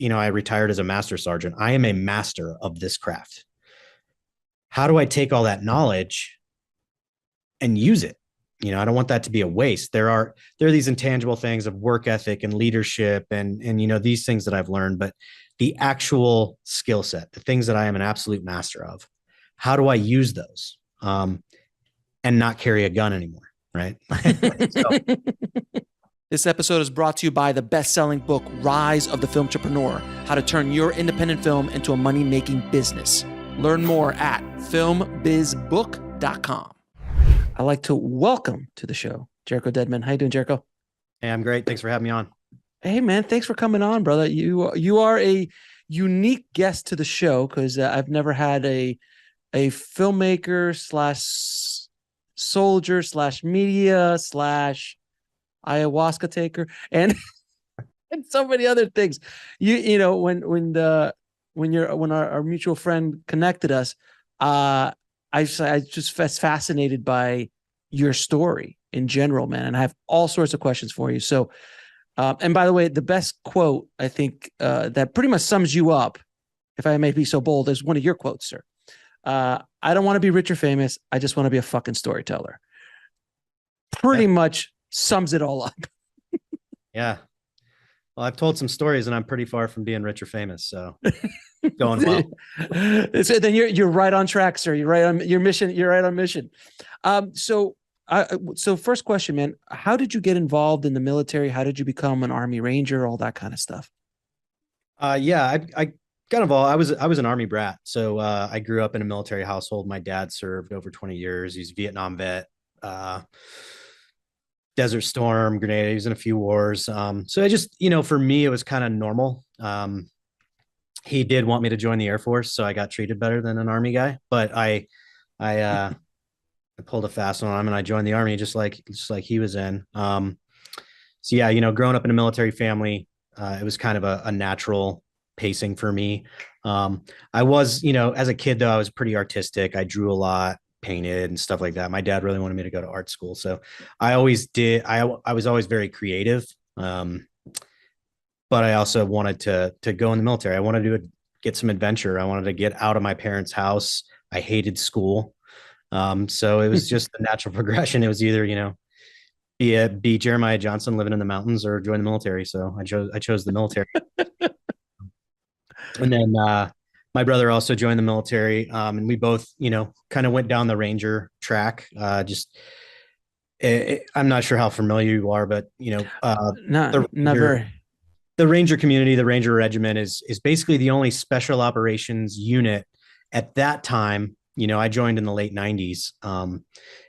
I retired as a master sergeant. I am a master of this craft. How do I take all that knowledge and use it? I don't want that to be a waste. There are these intangible things of work ethic and leadership and these things that I've learned, but the actual skill set, the things that I am an absolute master of, how do I use those and not carry a gun anymore? Right. So, this episode is brought to you by the best-selling book, Rise of the Filmtrepreneur, How to Turn Your Independent Film into a Money-Making Business. Learn more at filmbizbook.com. I'd like to welcome to the show, Jariko Denman. How you doing, Jariko? Hey, I'm great. Thanks for having me on. Hey, man. Thanks for coming on, brother. You are a unique guest to the show because I've never had a filmmaker / soldier / media / ayahuasca taker and and so many other things. When our mutual friend connected us, I just fascinated by your story in general, man, and I have all sorts of questions for you. So, and by the way, the best quote I think that pretty much sums you up, if I may be so bold, is one of your quotes, sir. I don't want to be rich or famous. I just want to be a fucking storyteller. Pretty much sums it all up. Yeah. Well, I've told some stories and I'm pretty far from being rich or famous. So going well. So then you're right on track, sir. You're right on your mission. You're right on mission. So first question, man, how did you get involved in the military? How did you become an Army Ranger? All that kind of stuff. Yeah, I got involved. I was an Army brat. So I grew up in a military household. My dad served over 20 years. He's a Vietnam vet. Desert Storm, Grenada. He was in a few wars. So I just, for me, it was kind of normal. He did want me to join the Air Force, so I got treated better than an Army guy. But I pulled a fast one on him, and I joined the Army just like he was in. So yeah, growing up in a military family, it was kind of a natural pacing for me. I was, as a kid though, I was pretty artistic. I drew a lot, painted and stuff like that. My dad really wanted me to go to art school. So I always did. I was always very creative. But I also wanted to go in the military. I wanted to get some adventure. I wanted to get out of my parents' house. I hated school. So it was just the natural progression. It was either, be Jeremiah Johnson living in the mountains or join the military. So I chose the military. And then, my brother also joined the military, and we both, kind of went down the Ranger track. I'm not sure how familiar you are, but Never. The Ranger community, the Ranger Regiment is basically the only special operations unit at that time. I joined in the late 90s.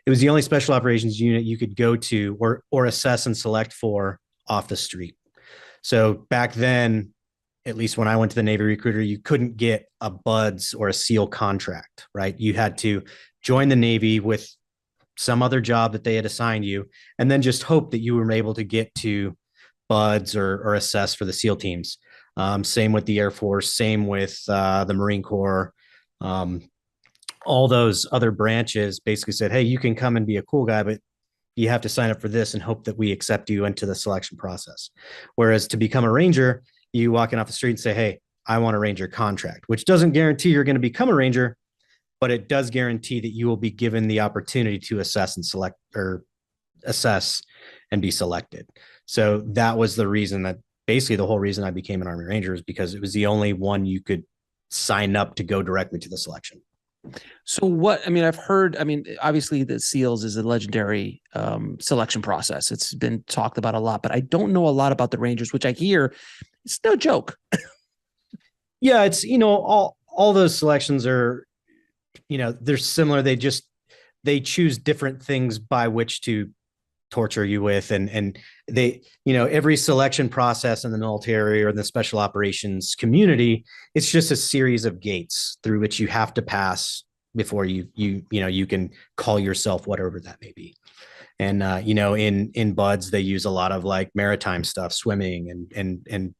It was the only special operations unit you could go to or assess and select for off the street. So back then, at least when I went to the Navy recruiter, you couldn't get a BUDS or a SEAL contract, right? You had to join the Navy with some other job that they had assigned you, and then just hope that you were able to get to BUDS or assess for the SEAL teams. Same with the Air Force, same with the Marine Corps. All those other branches basically said, hey, you can come and be a cool guy, but you have to sign up for this and hope that we accept you into the selection process. Whereas to become a Ranger, you walking off the street and say, hey, I want a Ranger contract, which doesn't guarantee you're going to become a Ranger, but it does guarantee that you will be given the opportunity to assess and be selected. So that was the reason that basically the whole reason I became an Army Ranger is because it was the only one you could sign up to go directly to the selection. So I've heard, obviously the SEALs is a legendary selection process. It's been talked about a lot, but I don't know a lot about the Rangers, which I hear it's no joke. Yeah, it's, all those selections are, they're similar. They choose different things by which to torture you with. And they, every selection process in the military or the special operations community, it's just a series of gates through which you have to pass before you can call yourself whatever that may be. And, in BUDS, they use a lot of like maritime stuff, swimming and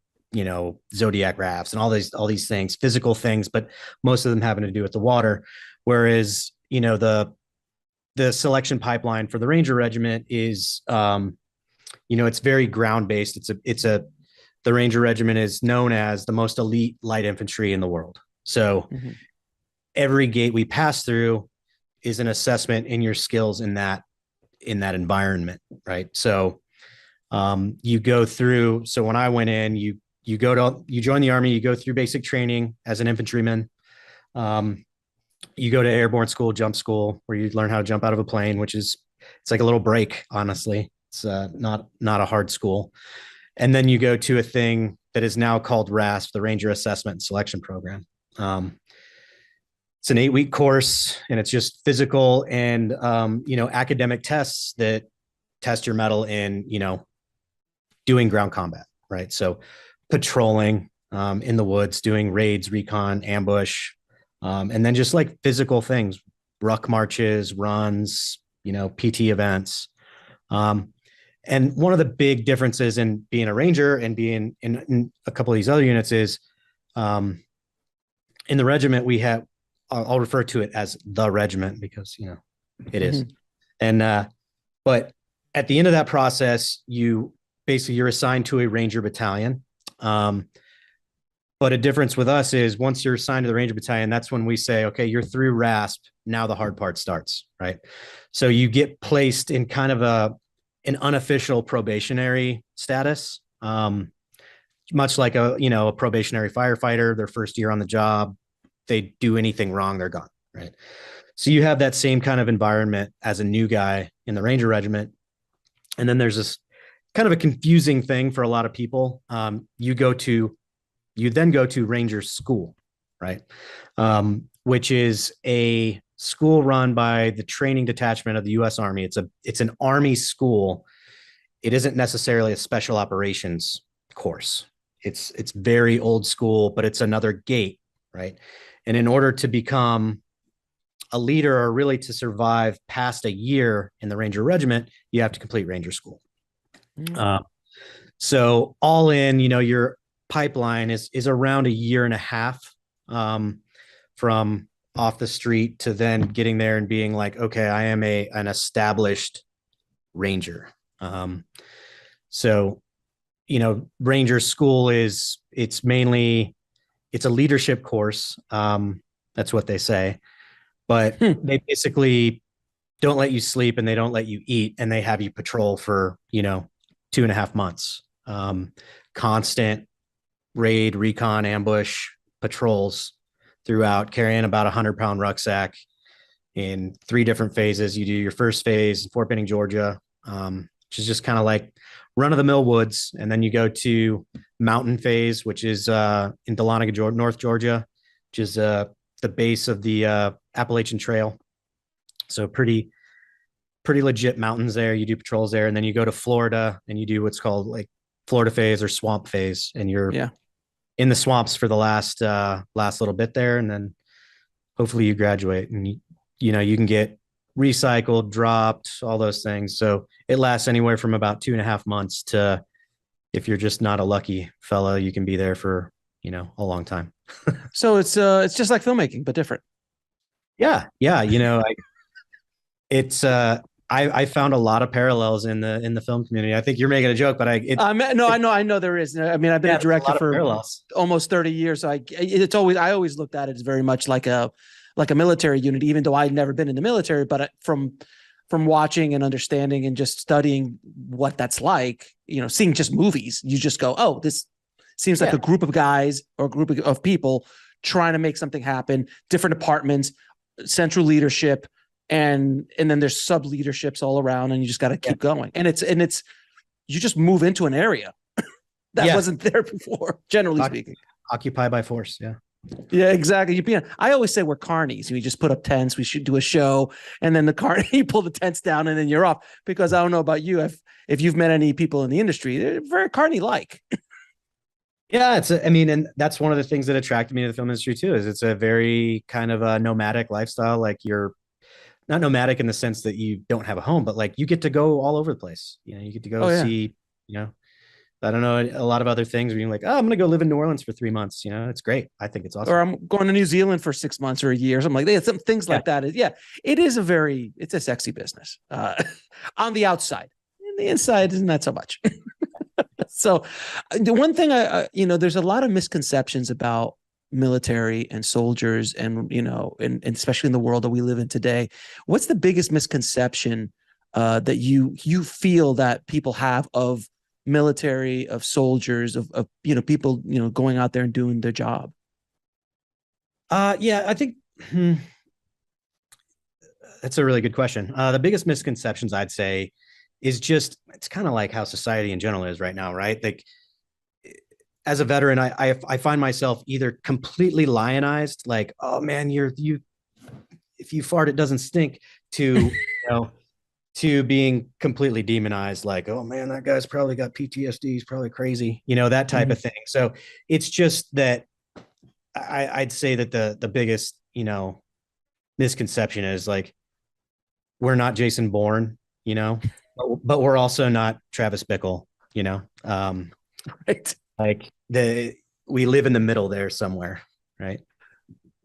zodiac rafts and all these things, physical things, but most of them having to do with the water. Whereas, the selection pipeline for the Ranger Regiment is, it's very ground based. It's a the Ranger Regiment is known as the most elite light infantry in the world. So every gate we pass through is an assessment in your skills in that environment, right? So you go through. So when I went in, you join the Army, you go through basic training as an infantryman. You go to Airborne School, jump school, where you learn how to jump out of a plane, it's like a little break. Honestly, it's not a hard school. And then you go to a thing that is now called RASP, the Ranger Assessment and Selection Program. It's an 8-week course, and it's just physical and academic tests that test your mettle in doing ground combat, right? So patrolling in the woods, doing raids, recon, ambush, and then just like physical things, ruck marches, runs, PT events. And one of the big differences in being a Ranger and being in a couple of these other units is in the regiment, we have, I'll refer to it as the regiment because, it is. And, but at the end of that process, you're assigned to a Ranger Battalion. But a difference with us is once you're assigned to the Ranger Battalion, that's when we say, okay, you're through RASP. Now the hard part starts, right? So you get placed in kind of an unofficial probationary status, much like a probationary firefighter. Their first year on the job, they do anything wrong, they're gone, right? So you have that same kind of environment as a new guy in the Ranger Regiment. And then there's this kind of a confusing thing for a lot of people. You then go to Ranger School, right? Which is a school run by the training detachment of the U.S. Army. It's an Army school. It isn't necessarily a special operations course. It's very old school, but it's another gate, right? And in order to become a leader or really to survive past a year in the Ranger Regiment, you have to complete Ranger School. So all in, your pipeline is around a year and a half from off the street to then getting there and being like, okay, I am an established Ranger. So Ranger School it's a leadership course. That's what they say, but they basically don't let you sleep and they don't let you eat, and they have you patrol for 2.5 months. Constant raid, recon, ambush patrols throughout, carrying about 100-pound rucksack in 3 different phases. You do your first phase in Fort Benning, Georgia, which is just kind of like run-of-the-mill woods, and then you go to mountain phase, which is in Dahlonega, North Georgia, which is the base of the Appalachian Trail. So pretty legit mountains there. You do patrols there, and then you go to Florida and you do what's called like Florida phase or swamp phase, and you're in the swamps for the last little bit there, and then hopefully you graduate and you can get recycled, dropped, all those things. So it lasts anywhere from about 2.5 months to, if you're just not a lucky fella, you can be there for a long time. So it's just like filmmaking but different. Yeah. I found a lot of parallels in the film community. I think you're making a joke, but I know there is. I mean, I've been a director for almost 30 years. So I always looked at it as very much like a military unit, even though I'd never been in the military. But from watching and understanding and just studying what that's like, seeing just movies, you just go, oh, this seems like a group of guys or a group of people trying to make something happen. Different departments, central leadership. And then there's sub leaderships all around, and you just got to keep going. And it's you just move into an area that wasn't there before, generally speaking. Occupy by force. Yeah, exactly. I always say we're carnies. We just put up tents. We should do a show, and then you pull the tents down, and then you're off. Because I don't know about you, if you've met any people in the industry, they're very carny-like. Yeah, and that's one of the things that attracted me to the film industry too. Is it's a very kind of a nomadic lifestyle. Like you're not nomadic in the sense that you don't have a home, but like you get to go all over the place. You get to go see, I don't know, a lot of other things where you're like, oh, I'm going to go live in New Orleans for 3 months. It's great. I think it's awesome. Or I'm going to New Zealand for 6 months or a year. Something like that. Some things like that. It's a sexy business on the outside. In the inside, isn't that so much? So the one thing there's a lot of misconceptions about military and soldiers and, and especially in the world that we live in today. What's the biggest misconception that you feel that people have of military, of soldiers, of people, going out there and doing their job? Yeah, I think that's a really good question. The biggest misconceptions I'd say is just it's kind of like how society in general is right now, right? Like as a veteran, I find myself either completely lionized, like, oh man, you if you fart, it doesn't stink, to to being completely demonized, like, oh man, that guy's probably got PTSD, he's probably crazy, that type of thing. So it's just that I'd say that the biggest, misconception is like we're not Jason Bourne, but we're also not Travis Bickle, Right. like we live in the middle there somewhere, right?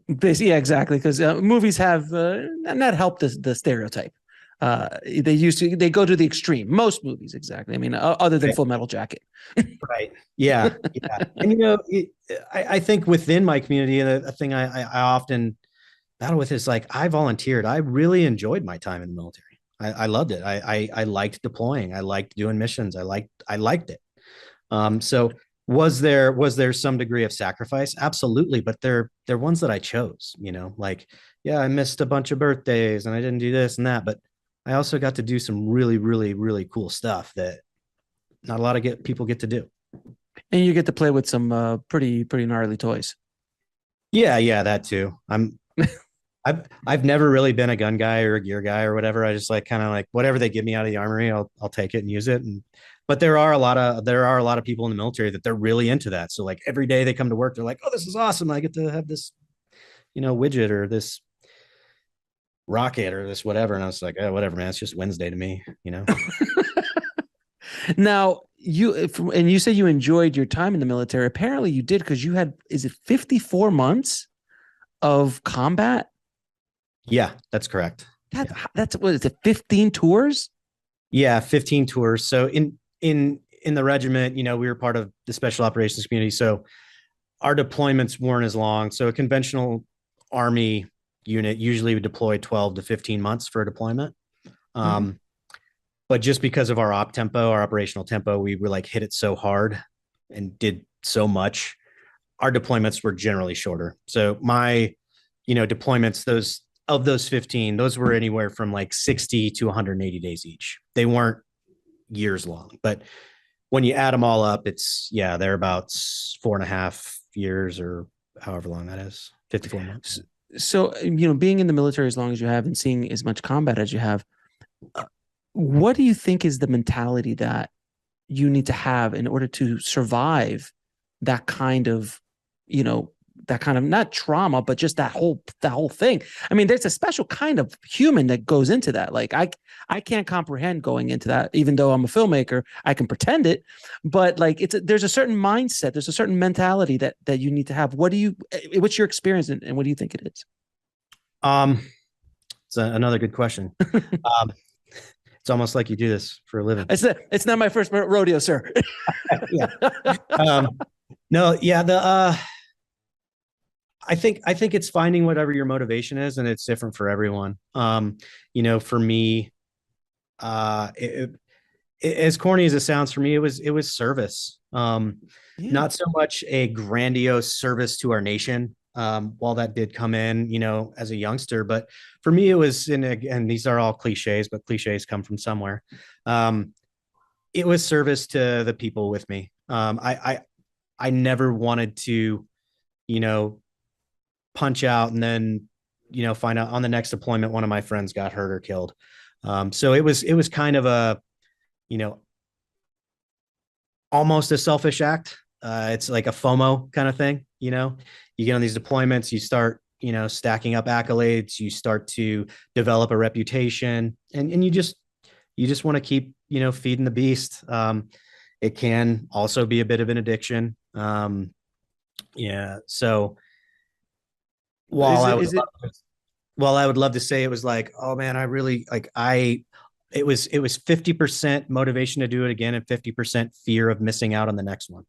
Basically, yeah, exactly. Because movies have not helped the stereotype. They go to the extreme. Most movies, exactly. I mean, other than Right. Full Metal Jacket. Right. Yeah. Yeah. And I think within my community, and a thing I often battle with is like I volunteered. I really enjoyed my time in the military. I loved it. I liked deploying. I liked doing missions. I liked it. So was there some degree of sacrifice? Absolutely, but they're ones that I chose, like, yeah, I missed a bunch of birthdays and I didn't do this and that, but I also got to do some really, really, really cool stuff that not a lot of people get to do. And you get to play with some pretty gnarly toys. Yeah, yeah, that too. I've never really been a gun guy or a gear guy or whatever. I just like kind of like whatever they give me out of the armory, I'll take it and use it. But there are a lot of people in the military that they're really into that. So like every day they come to work, they're like, oh, this is awesome. I get to have this, widget or this rocket or this whatever. And I was like, oh, whatever, man. It's just Wednesday to me. Now, you said you enjoyed your time in the military. Apparently you did, because you had, is it 54 months of combat? Yeah, that's correct. That's what is it, 15 tours? Yeah, 15 tours. So in the regiment, we were part of the special operations community. So our deployments weren't as long. So a conventional army unit usually would deploy 12 to 15 months for a deployment. Mhm. But just because of our our operational tempo, we were like hit it so hard and did so much. Our deployments were generally shorter. So my, deployments, those 15, those were anywhere from like 60 to 180 days each. They weren't years long, but when you add them all up, they're about 4.5 years or however long that is, 54 months. So, being in the military as long as you have and seeing as much combat as you have, what do you think is the mentality that you need to have in order to survive that kind of, not trauma, but just that whole thing? I mean, there's a special kind of human that goes into that. Like I can't comprehend going into that, even though I'm a filmmaker. I can pretend it, but like there's a certain mindset, there's a certain mentality that you need to have. What's your experience, and what do you think it is? Um, it's another good question. Um, it's almost like you do this for a living. It's not my first rodeo, sir. Yeah. Um, no, yeah, I think it's finding whatever your motivation is, and it's different for everyone. For me, as corny as it sounds, for me, it was service. Yeah. Not so much a grandiose service to our nation. While that did come in, as a youngster, but for me, it was and these are all cliches, but cliches come from somewhere. It was service to the people with me. I never wanted to, you know, punch out and then, find out on the next deployment one of my friends got hurt or killed. So it was kind of a, you know, almost a selfish act. It's like a FOMO kind of thing. You get on these deployments, you start, stacking up accolades, you start to develop a reputation, and you just want to keep, feeding the beast. It can also be a bit of an addiction. Yeah. So while Is I it would is it love, while I would love to say it was like, oh man, I really like it was 50% motivation to do it again and 50% fear of missing out on the next one.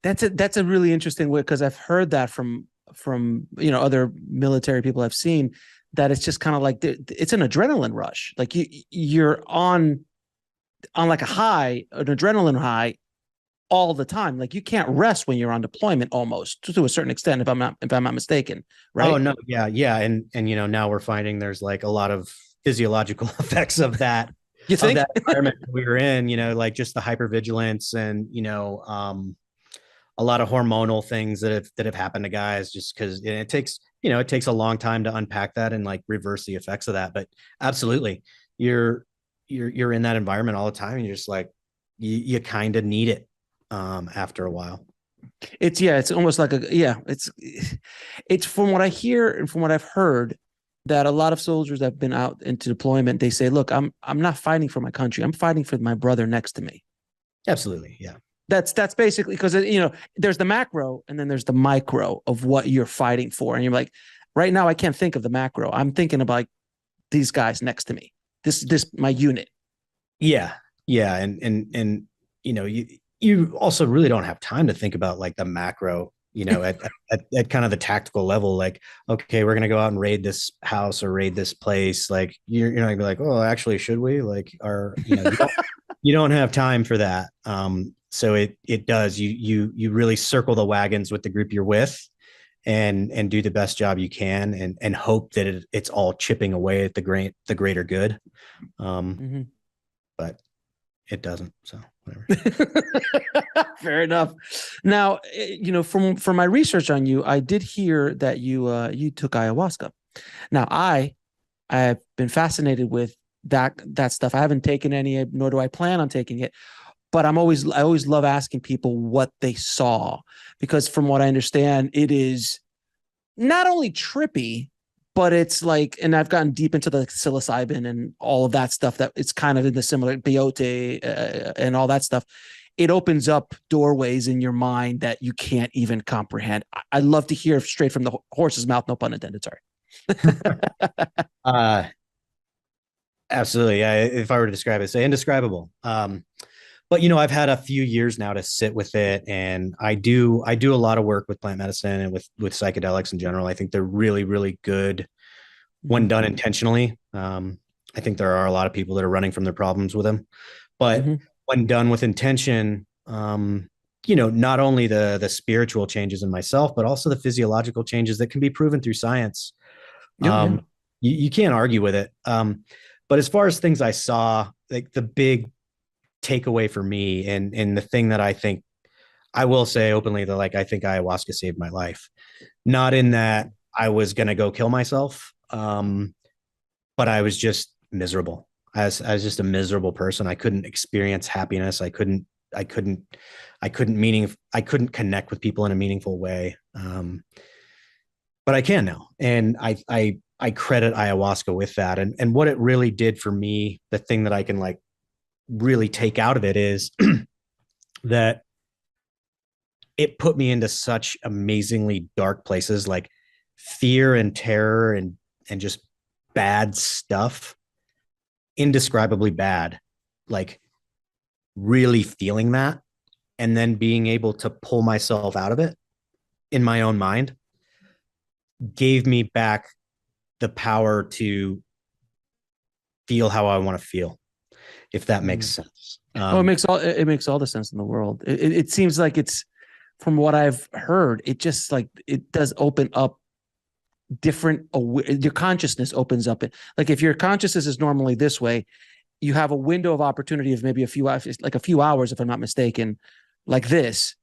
That's a really interesting way, because I've heard that from other military people I've seen, that it's just kind of like it's an adrenaline rush. Like you're on like a high, an adrenaline high all the time. Like you can't rest when you're on deployment, almost to a certain extent, if I'm not mistaken. Right. Oh no, yeah. And now we're finding there's like a lot of physiological effects of that, You of think? that environment we were in, like just the hypervigilance and, a lot of hormonal things that have happened to guys, just because it takes a long time to unpack that and like reverse the effects of that. But absolutely, you're in that environment all the time, and you're just like, you kind of need it after a while. It's almost like it's from what I hear and from what I've heard, that a lot of soldiers that have been out into deployment, they say, look, I'm not fighting for my country. I'm fighting for my brother next to me. Absolutely. Yeah. That's basically, because there's the macro and then there's the micro of what you're fighting for. And you're like, right now I can't think of the macro. I'm thinking about like, these guys next to me. This my unit. Yeah. Yeah. And you also really don't have time to think about like the macro, at kind of the tactical level. Like, okay, we're gonna go out and raid this house or raid this place. Like you're not gonna be like, oh, actually, should we? Like, you don't have time for that. So it does, you really circle the wagons with the group you're with, and do the best job you can, and hope that it's all chipping away at the greater good. Mm-hmm. But it doesn't. So whatever. Fair enough. Now, from my research on you, I did hear that you took ayahuasca. Now, I have been fascinated with that stuff. I haven't taken any, nor do I plan on taking it. But I always love asking people what they saw, because from what I understand, it is not only trippy, but it's like, and I've gotten deep into the psilocybin and all of that stuff, that it's kind of in the similar peyote and all that stuff. It opens up doorways in your mind that you can't even comprehend. I love to hear straight from the horse's mouth, no pun intended. Sorry. uh, Absolutely. Yeah. If I were to describe it, say indescribable. But I've had a few years now to sit with it, and I do a lot of work with plant medicine and with psychedelics in general. I think they're really, really good when done intentionally. I think there are a lot of people that are running from their problems with them, but when done with intention, not only the spiritual changes in myself, but also the physiological changes that can be proven through science. Yeah. You can't argue with it. But as far as things I saw, like the big takeaway for me, and the thing that I think I will say openly, that like I think ayahuasca saved my life. Not in that I was gonna go kill myself, but I was just miserable. I was just a miserable person. I couldn't experience happiness. I couldn't connect with people in a meaningful way. But I can now, and I credit ayahuasca with that. And what it really did for me, the thing that I can like really take out of it, is that it put me into such amazingly dark places, like fear and terror and just bad stuff, indescribably bad, like really feeling that, and then being able to pull myself out of it in my own mind gave me back the power to feel how I want to feel, if that makes sense. It makes all the sense in the world. It seems like it's, from what I've heard, it just like it does open up different. Your consciousness opens up. Like if your consciousness is normally this way, you have a window of opportunity of maybe a few hours, if I'm not mistaken, like this.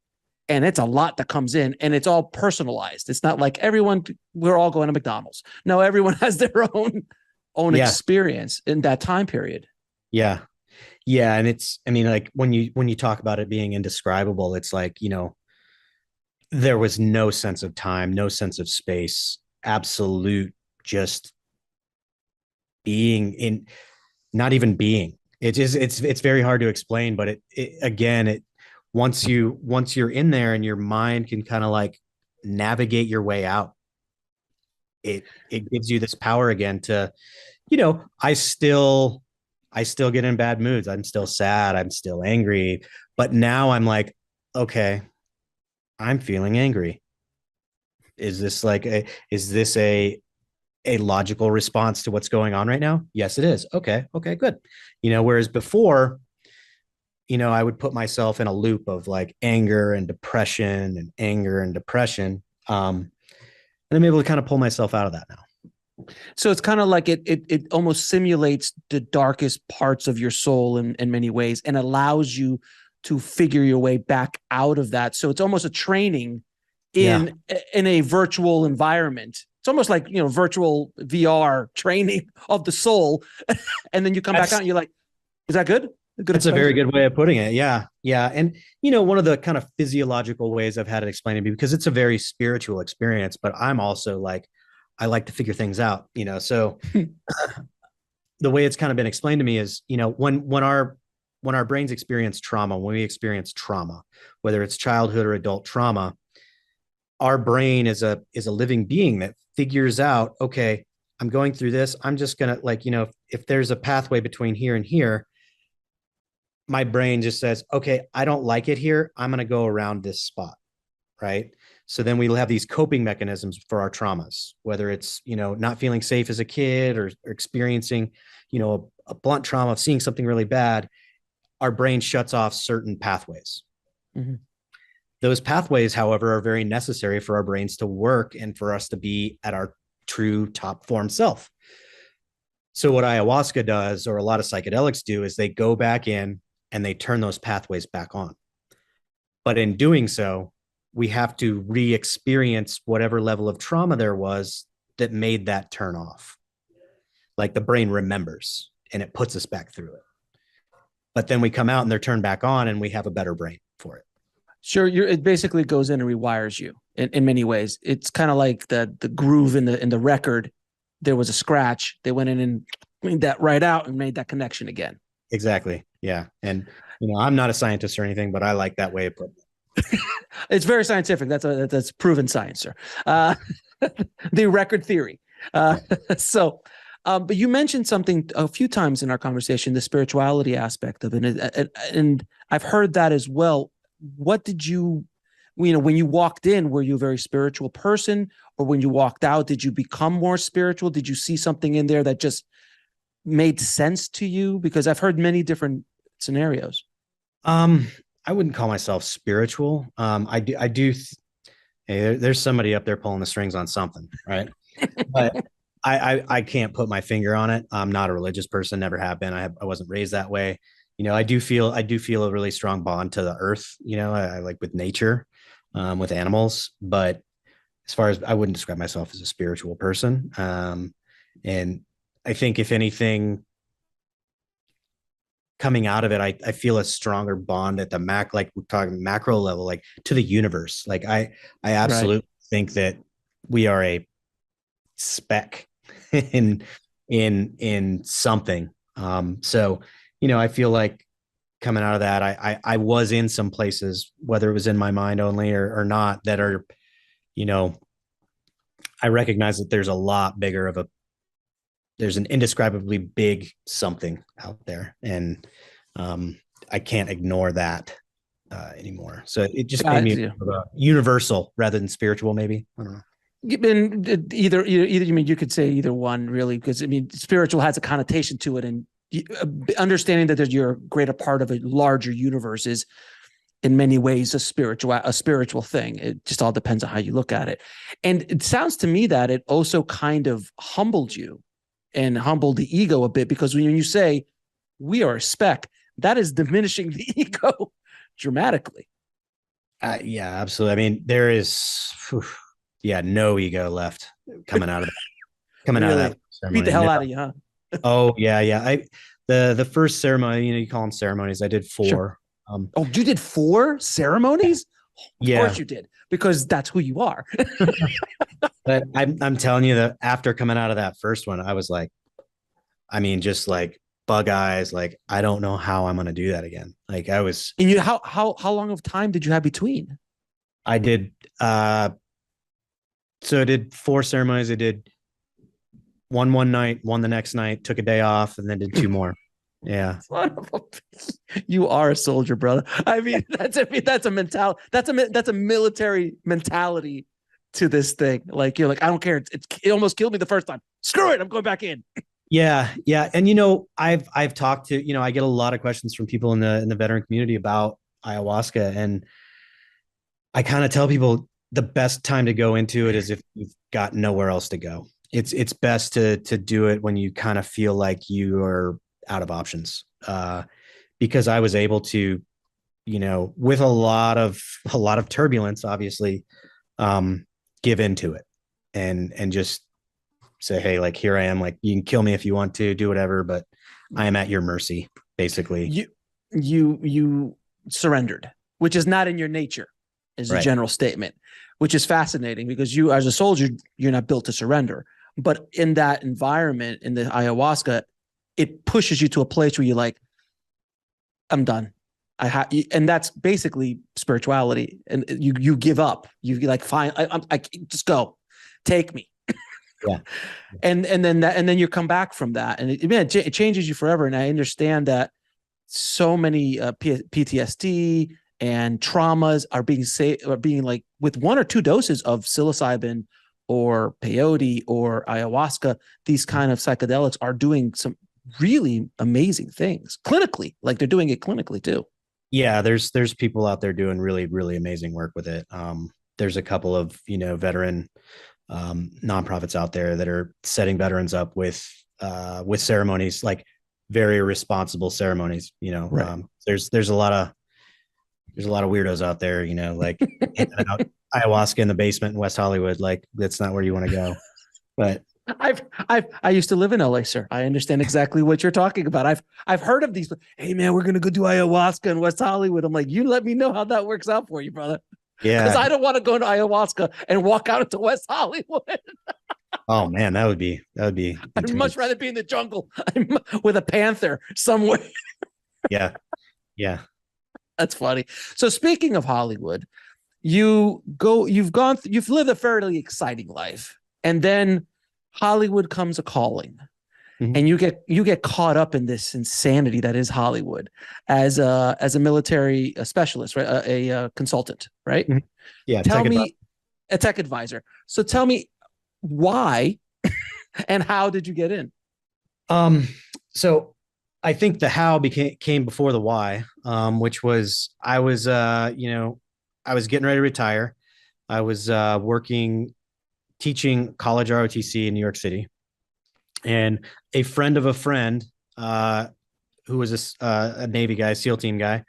And it's a lot that comes in, and it's all personalized. It's not like we're all going to McDonald's. No, everyone has their own experience in that time period. Yeah. Yeah. And like when you talk about it being indescribable, it's like, there was no sense of time, no sense of space, absolute, just being in, not even being. It's very hard to explain, but once you're in there and your mind can kind of like navigate your way out, it gives you this power again to, I still I still get in bad moods. I'm still sad. I'm still angry. But now I'm like, okay, I'm feeling angry. Is this a logical response to what's going on right now? Yes, it is. Okay. Okay, good. Whereas before, I would put myself in a loop of like anger and depression and anger and depression. And I'm able to kind of pull myself out of that now. So it's kind of like it almost simulates the darkest parts of your soul in many ways and allows you to figure your way back out of that. So it's almost a training in a virtual environment. It's almost like, virtual VR training of the soul. And then you come back out and you're like, is that good? That's a very good way of putting it. Yeah. Yeah. And, one of the kind of physiological ways I've had it explained to me, because it's a very spiritual experience, but I'm also like, I like to figure things out, so the way it's kind of been explained to me is, when our brains experience trauma, when we experience trauma, whether it's childhood or adult trauma, our brain is a living being that figures out, okay, I'm going through this. I'm just going to if there's a pathway between here and here, my brain just says, okay, I don't like it here. I'm going to go around this spot. Right. So then we'll have these coping mechanisms for our traumas, whether it's, not feeling safe as a kid or experiencing, a blunt trauma of seeing something really bad. Our brain shuts off certain pathways. Mm-hmm. Those pathways, however, are very necessary for our brains to work and for us to be at our true top form self. So what ayahuasca does, or a lot of psychedelics do, is they go back in and they turn those pathways back on. But in doing so, we have to re-experience whatever level of trauma there was that made that turn off. Like the brain remembers and it puts us back through it. But then we come out and they're turned back on and we have a better brain for it. Sure. It basically goes in and rewires you in many ways. It's kind of like the groove in the record. There was a scratch. They went in and cleaned that right out and made that connection again. Exactly. Yeah. And, I'm not a scientist or anything, but I like that way of putting it. It's very scientific. That's proven science, sir. The record theory. But you mentioned something a few times in our conversation, the spirituality aspect of it. And I've heard that as well. What did you, when you walked in, were you a very spiritual person? Or when you walked out, did you become more spiritual? Did you see something in there that just made sense to you? Because I've heard many different scenarios. I wouldn't call myself spiritual. I do. Hey, there's somebody up there pulling the strings on something, right? But I can't put my finger on it. I'm not a religious person, never have been. I wasn't raised that way. I do feel a really strong bond to the earth. I like with nature, with animals. But as far as, I wouldn't describe myself as a spiritual person. And I think if anything, coming out of it, I feel a stronger bond at the like we're talking macro level, like to the universe. Like I absolutely think that we are a speck in something. So, I feel like coming out of that, I was in some places, whether it was in my mind only or not, that are, I recognize that there's a lot bigger of there's an indescribably big something out there. And I can't ignore that anymore. So it just made me universal rather than spiritual, maybe. I don't know. Either, you could say either one, really, because spiritual has a connotation to it, and understanding that you're a greater part of a larger universe is in many ways a spiritual thing. It just all depends on how you look at it. And it sounds to me that it also kind of humbled you and humbled the ego a bit, because when you say we are a speck, that is diminishing the ego dramatically. Yeah, absolutely. There is, no ego left coming out of that. Out of that ceremony. Beat the hell out of you, huh? Oh yeah. The first ceremony, you call them ceremonies. I did 4. Sure. You did 4 ceremonies? Of course you did, because that's who you are. But I'm telling you that after coming out of that first one, I was like, just like bug eyes. Like, I don't know how I'm going to do that again. Like I was. And how long of time did you have between? I did. So I did 4 ceremonies. I did one night, one the next night, took a day off, and then did 2 more. Yeah. Son of you are a soldier, brother. I mean, that's a mentality. That's a military mentality to this thing. Like you're like, I don't care. It almost killed me the first time. Screw it. I'm going back in. Yeah, yeah, and I've talked to I get a lot of questions from people in the veteran community about ayahuasca, and I kind of tell people the best time to go into it is if you've got nowhere else to go. It's best to do it when you kind of feel like you are out of options. Because I was able to, with a lot of turbulence, obviously, give into it and just say, hey, like here I am, like you can kill me if you want to, do whatever, but I am at your mercy, basically. You surrendered, which is not in your nature, is a Right. general statement, which is fascinating because you, as a soldier, you're not built to surrender. But in that environment, in the ayahuasca, it pushes you to a place where you're like, I'm done. And that's basically spirituality. And you give up. You like, fine, I just go, take me. Yeah. And then you come back from that, and it changes you forever. And I understand that so many PTSD and traumas are being like with 1 or 2 doses of psilocybin or peyote or ayahuasca. These kind of psychedelics are doing some really amazing things clinically. Like they're doing it clinically too. Yeah, there's people out there doing really, really amazing work with it. There's a couple of, veteran nonprofits out there that are setting veterans up with ceremonies, like very responsible ceremonies. Right. There's a lot of weirdos out there, like handing out ayahuasca in the basement in West Hollywood. Like that's not where you want to go. But I used to live in LA, sir. I understand exactly what you're talking about. I've heard of these. Hey man, we're gonna go do ayahuasca in West Hollywood. I'm like, you let me know how that works out for you, brother. Because yeah. I don't want to go to ayahuasca and walk out into West Hollywood. Oh man, that would be I'd intense. much rather be in the jungle with a panther somewhere. Yeah. Yeah. That's funny. So speaking of Hollywood, you've lived a fairly exciting life, and then Hollywood comes a calling, Mhm. and you get caught up in this insanity that is Hollywood as a military specialist, right? A consultant, right? Mhm. Yeah. Tell Tech advice. me, a tech advisor. So tell me why and how did you get in? So I think the how came before the why, which was I was getting ready to retire. I was working, teaching college ROTC in New York City, and a friend of a friend, who was a Navy guy, SEAL team guy,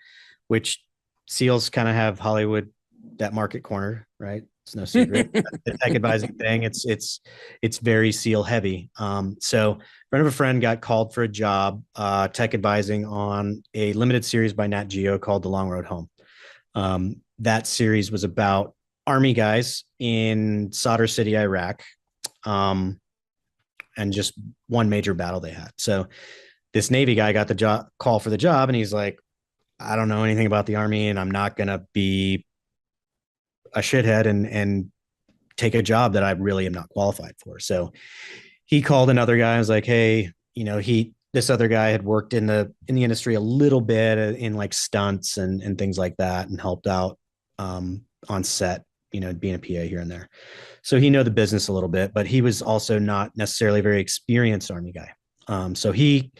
which SEALs kind of have Hollywood, that market corner, right? It's no secret. The tech advising thing, it's very SEAL heavy. So friend of a friend got called for a job, tech advising on a limited series by Nat Geo called The Long Road Home. That series was about Army guys in Sadr City, Iraq, um, and just one major battle they had. So this Navy guy got the job call for the job, and he's like, I don't know anything about the Army, and I'm not gonna be a shithead and take a job that I really am not qualified for. So he called another guy. I was like, hey, this other guy had worked in the industry a little bit, in like stunts and things like that, and helped out on set, being a PA here and there. So he know the business a little bit, but he was also not necessarily a very experienced Army guy. So he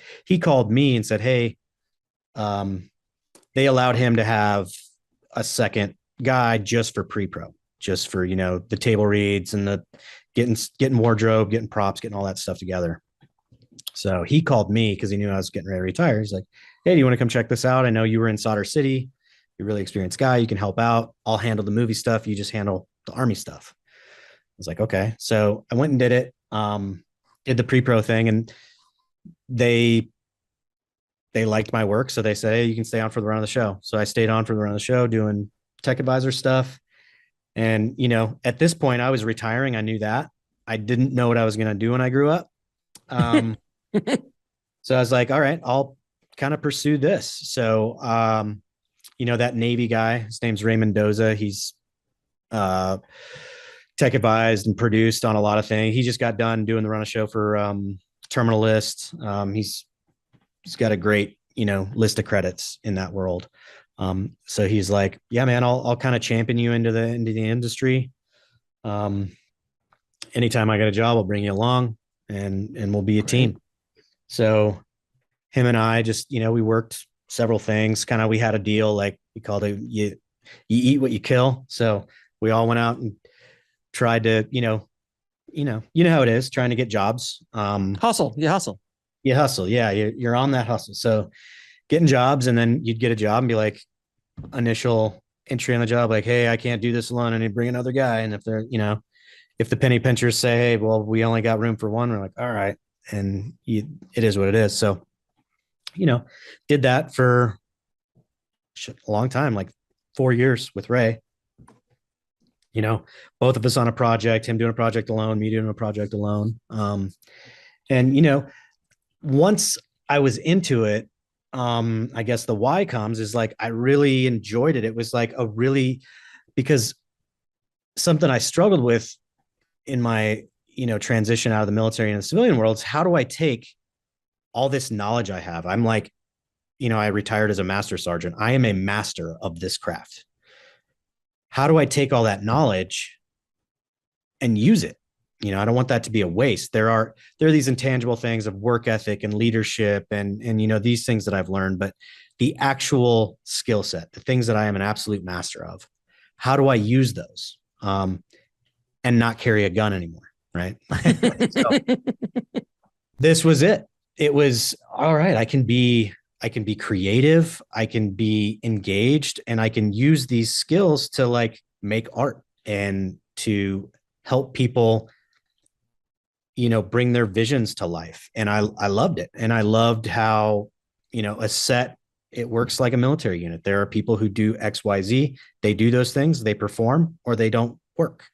called me and said, hey, um, they allowed him to have a second guy just for pre-pro, just for, the table reads and the getting wardrobe, getting props, getting all that stuff together. So he called me because he knew I was getting ready to retire. He's like, hey, do you want to come check this out? I know you were in Sadr City. You're a really experienced guy. You can help out. I'll handle the movie stuff. You just handle the Army stuff. I was like, okay. So I went and did it. Did the pre-pro thing, and they liked my work. So they said, hey, you can stay on for the run of the show. So I stayed on for the run of the show doing tech advisor stuff. And, at this point I was retiring. I knew that. I didn't know what I was going to do when I grew up. Um, so I was like, all right, I'll kind of pursue this. So, that Navy guy, his name's Raymond Doza. He's, tech advised and produced on a lot of things. He just got done doing the run of show for, Terminal List. He's he's got a great, list of credits in that world. So he's like, yeah, man, I'll kind of champion you into the industry. Um, Anytime I got a job, I'll bring you along, and we'll be a Great. team. So him and I just, we worked several things. Kind of, we had a deal, like we called it, you eat what you kill. So we all went out and tried to, how it is, trying to get jobs. Hustle. You hustle. You hustle. Yeah. You're on that hustle. So getting jobs, and then you'd get a job and be like, initial entry on the job, like, hey, I can't do this alone. I need to bring another guy. And if they're, if the penny pinchers say, hey, well, we only got room for one, we're like, all right. And it is what it is. So, did that for a long time, like 4 years with Ray, both of us on a project, him doing a project alone, me doing a project alone. And, once I was into it, I guess the why comes is like, I really enjoyed it. It was like because something I struggled with in my, transition out of the military and the civilian world is, how do I take all this knowledge I have? I'm like, I retired as a master sergeant. I am a master of this craft. How do I take all that knowledge and use it? I don't want that to be a waste. There are these intangible things of work ethic and leadership and these things that I've learned, but the actual skill set, the things that I am an absolute master of, how do I use those? And not carry a gun anymore, right? So this was it. It was all right. I can be creative, I can be engaged, and I can use these skills to like make art and to help people, bring their visions to life. And I loved it. And I loved how, a set, it works like a military unit. There are people who do XYZ. They do those things, they perform, or they don't work.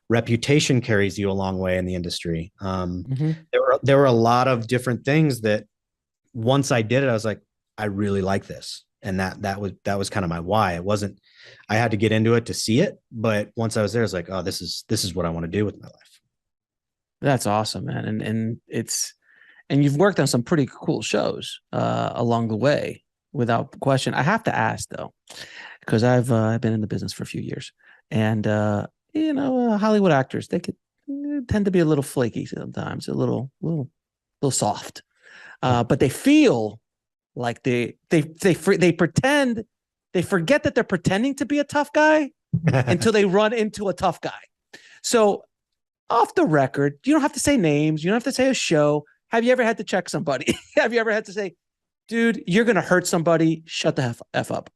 Reputation carries you a long way in the industry. There were a lot of different things that once I did it, I was like, I really like this. And that was kind of my why. It wasn't, I had to get into it to see it, but once I was there, I was like, oh, this is what I want to do with my life. That's awesome, man. And you've worked on some pretty cool shows along the way, without question. I have to ask though, because I've been in the business for a few years, and Hollywood actors, they could tend to be a little flaky sometimes, a little soft, but they feel like they pretend, they forget that they're pretending to be a tough guy until they run into a tough guy. So off the record, you don't have to say names, you don't have to say a show. Have you ever had to check somebody? Have you ever had to say, dude, you're going to hurt somebody, shut the F up?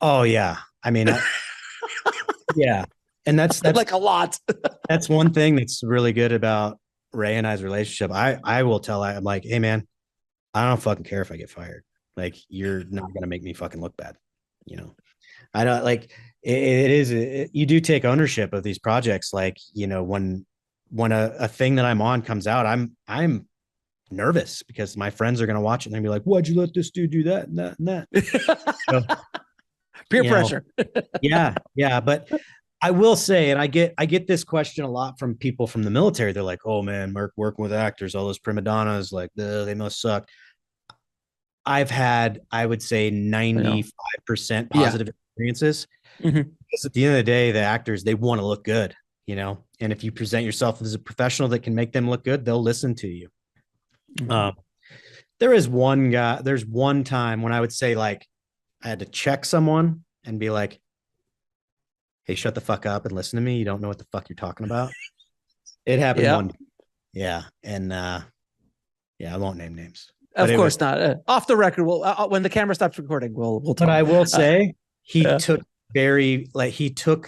Oh yeah. I mean, yeah. And that's like a lot. That's one thing that's really good about Ray and I's relationship. I will tell, I'm like, hey man, I don't fucking care if I get fired. Like, you're not going to make me fucking look bad. I don't like you do take ownership of these projects. Like, when a thing that I'm on comes out, I'm nervous because my friends are going to watch it and they'll be like, why'd you let this dude do that and that and that? So, Peer pressure. Yeah. But I will say, and I get this question a lot from people from the military. They're like, oh man, working with actors, all those prima donnas, like they must suck. I've had, I would say 95% positive experiences. Mm-hmm. Because at the end of the day, the actors, they want to look good, and if you present yourself as a professional that can make them look good, they'll listen to you. Mm-hmm. There's one time when I would say, like, I had to check someone and be like, hey, shut the fuck up and listen to me. You don't know what the fuck you're talking about. It happened one day. Yeah. And yeah, I won't name names. Of course not. Off the record, when the camera stops recording, we'll talk. But I will say he took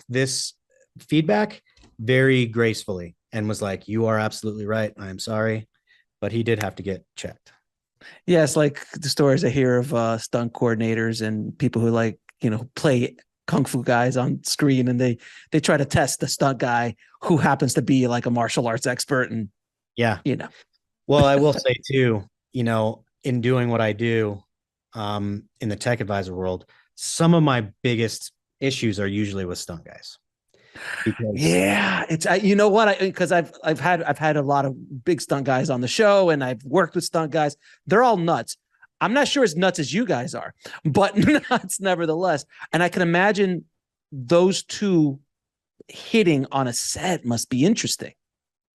this feedback very gracefully and was like, you are absolutely right. I'm sorry. But he did have to get checked. Yeah, it's like the stories I hear of stunt coordinators and people who play kung fu guys on screen, and they try to test the stunt guy who happens to be like a martial arts expert. And yeah, well, I will say too, in doing what I do in the tech advisor world, some of my biggest issues are usually with stunt guys. because Yeah, it's you know what? Because I've had a lot of big stunt guys on the show, and I've worked with stunt guys. They're all nuts. I'm not sure as nuts as you guys are, but nuts nevertheless. And I can imagine those two hitting on a set must be interesting.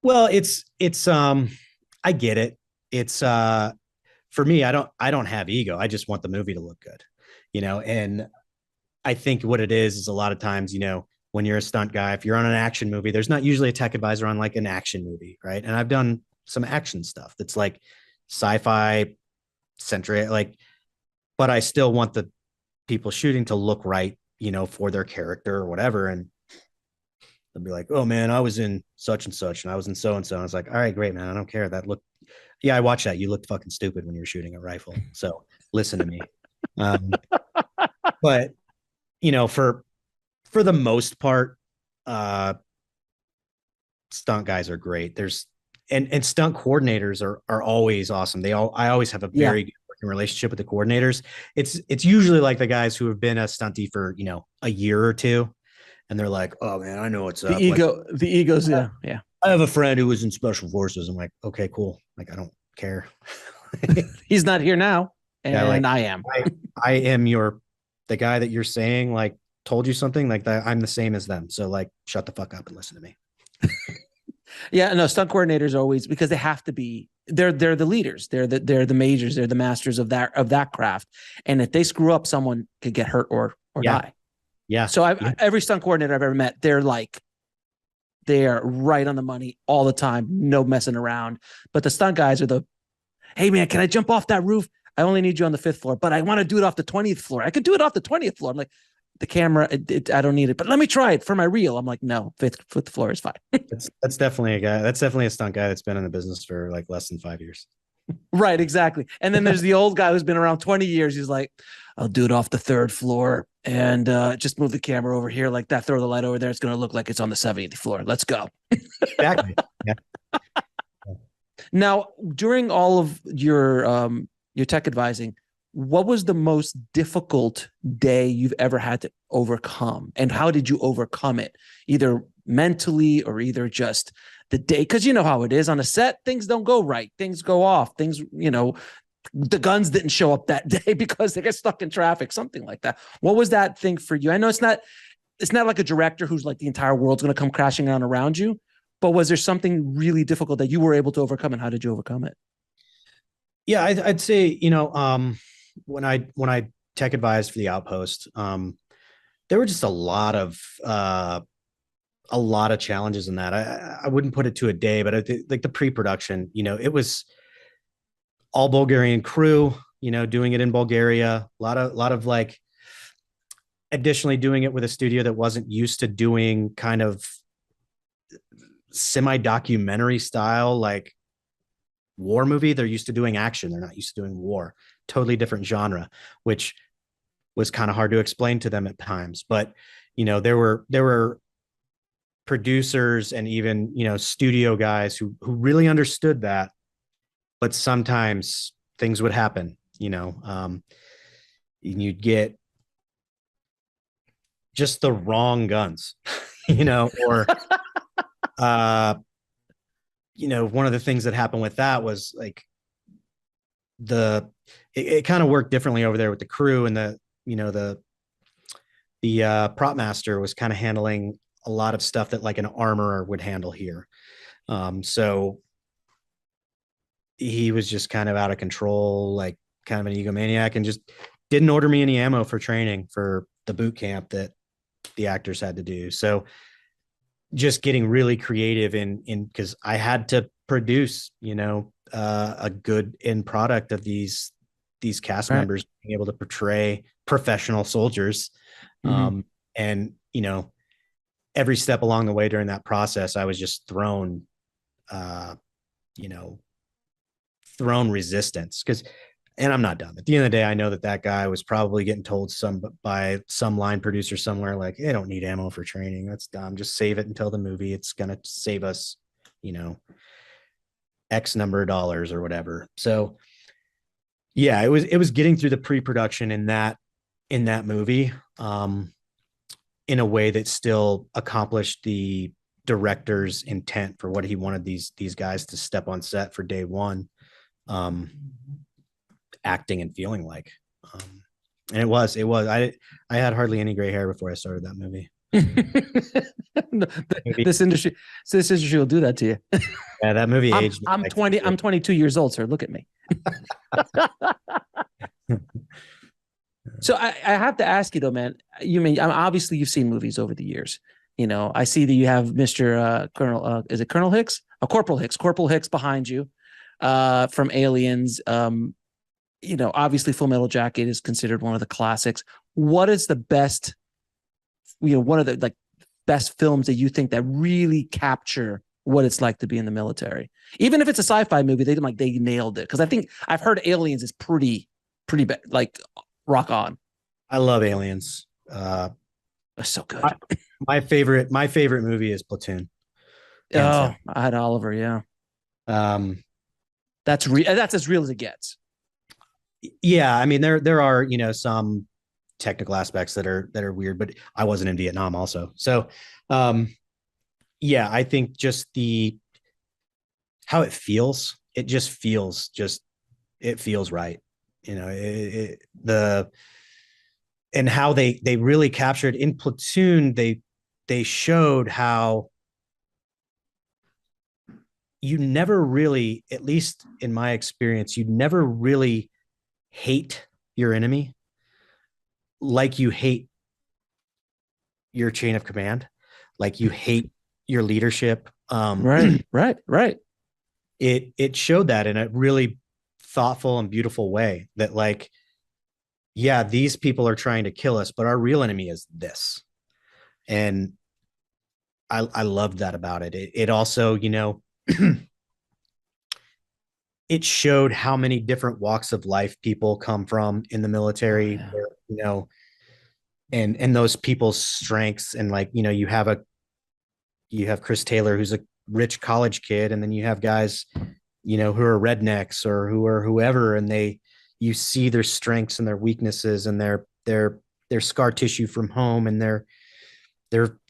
well, it's I get it. It's for me, I don't have ego. I just want the movie to look good, and I think what it is a lot of times, when you're a stunt guy, if you're on an action movie, there's not usually a tech advisor on like an action movie, right? And I've done some action stuff that's like sci-fi centric, like, but I still want the people shooting to look right, for their character or whatever. And they'll be like, "Oh man, I was in such and such, and I was in so and so." I was like, "All right, great, man. I don't care. That looked, yeah, I watched that. You looked fucking stupid when you were shooting a rifle. So listen to me." Um, but for the most part, uh, stunt guys are great. And stunt coordinators are always awesome. I always have a Yeah, very good working relationship with the coordinators. It's usually like the guys who have been a stunty for a year or two, and they're like, "Oh man, I know what's up." Like, the egos. Yeah, yeah. I have a friend who was in special forces. I'm like, okay, cool. Like, I don't care. He's not here now, Yeah, like and I am. I am the guy that you're saying like told you something like that. I'm the same as them. So like, shut the fuck up and listen to me. Yeah, no, stunt coordinators always because they have to be. They're the leaders. They're the majors. They're the masters of that craft. And if they screw up, someone could get hurt or Yeah, die. yeah, So yeah. every stunt coordinator I've ever met, they're right on the money all the time, no messing around. But the stunt guys are hey man, can I jump off that roof? I only need you on the fifth floor, but I want to do it off the 20th floor. I could do it off the 20th floor. I'm like, the camera, I don't need it, but let me try it for my reel. I'm like, no, fifth floor is fine. That's definitely a guy. That's definitely a stunt guy that's been in the business for like less than 5 years. Right, exactly. And then there's the old guy who's been around 20 years. He's like, I'll do it off the third floor and just move the camera over here like that. Throw the light over there. It's going to look like it's on the 70th floor. Let's go. Exactly. Yeah. Now, during all of your tech advising, what was the most difficult day you've ever had to overcome, and how did you overcome it, either mentally or either just the day? Because you know how it is on a set; things don't go right, things go off, the guns didn't show up that day because they get stuck in traffic, something like that. What was that thing for you? I know it's not like a director who's like the entire world's going to come crashing down around you. But was there something really difficult that you were able to overcome, and how did you overcome it? Yeah, I'd say, when I tech advised for the Outpost, there were just a lot of challenges in that. I wouldn't put it to a day, but like the pre-production, it was all Bulgarian crew, doing it in Bulgaria. A lot of like additionally doing it with a studio that wasn't used to doing kind of semi-documentary style like war movie. They're used to doing action. They're not used to doing war. Totally different genre, which was kind of hard to explain to them at times. But there were producers and even studio guys who really understood that. But sometimes things would happen. And you'd get just the wrong guns, or uh, one of the things that happened with that was like it kind of worked differently over there with the crew, and the prop master was kind of handling a lot of stuff that like an armorer would handle here. So he was just kind of out of control, like kind of an egomaniac, and just didn't order me any ammo for training for the boot camp that the actors had to do. So just getting really creative in because I had to produce, a good end product of these cast Right. members being able to portray professional soldiers. Mm-hmm. And every step along the way during that process, I was just uh, you know, thrown resistance and I'm not dumb. At the end of the day, I know that guy was probably getting told by some line producer somewhere, like, they don't need ammo for training. That's dumb. Just save it until the movie. It's going to save us, X number of dollars or whatever. So yeah, it was getting through the pre-production in that movie. in a way that still accomplished the director's intent for what he wanted these guys to step on set for day one, um, acting and feeling like. And I had hardly any gray hair before I started that movie. This industry, this industry will do that to you. Yeah, that movie I'm, aged. I'm 20. I'm 22 years old, sir. Look at me. So I have to ask you though, man. You mean obviously you've seen movies over the years. You know, I see that you have Mr. Colonel. Is it Colonel Hicks? Corporal Hicks. Corporal Hicks behind you, from Aliens. You know, obviously, Full Metal Jacket is considered one of the classics. What is the best? You know, one of the like best films that you think that really capture what it's like to be in the military, even if it's a sci-fi movie. They nailed it, because I think I've heard Aliens is pretty bad, like rock on. I love Aliens. It's so good. My favorite movie is Platoon. Oh, I had Oliver. Yeah, that's as real as it gets. Yeah, I mean there are, you know, some technical aspects that are weird, but I wasn't in Vietnam also. So yeah, I think just how it feels, it feels right. You know, and how they really captured in Platoon, they showed how you never really, at least in my experience, you never really hate your enemy like you hate your chain of command, like you hate your leadership. Right. It showed that in a really thoughtful and beautiful way, that like, yeah, these people are trying to kill us, but our real enemy is this. And I loved that about it. It also, you know, it showed how many different walks of life people come from in the military, where, you know, and those people's strengths. And like, you know, you have Chris Taylor, who's a rich college kid, and then you have guys, you know, who are rednecks or who are whoever, and you see their strengths and their weaknesses and their scar tissue from home and their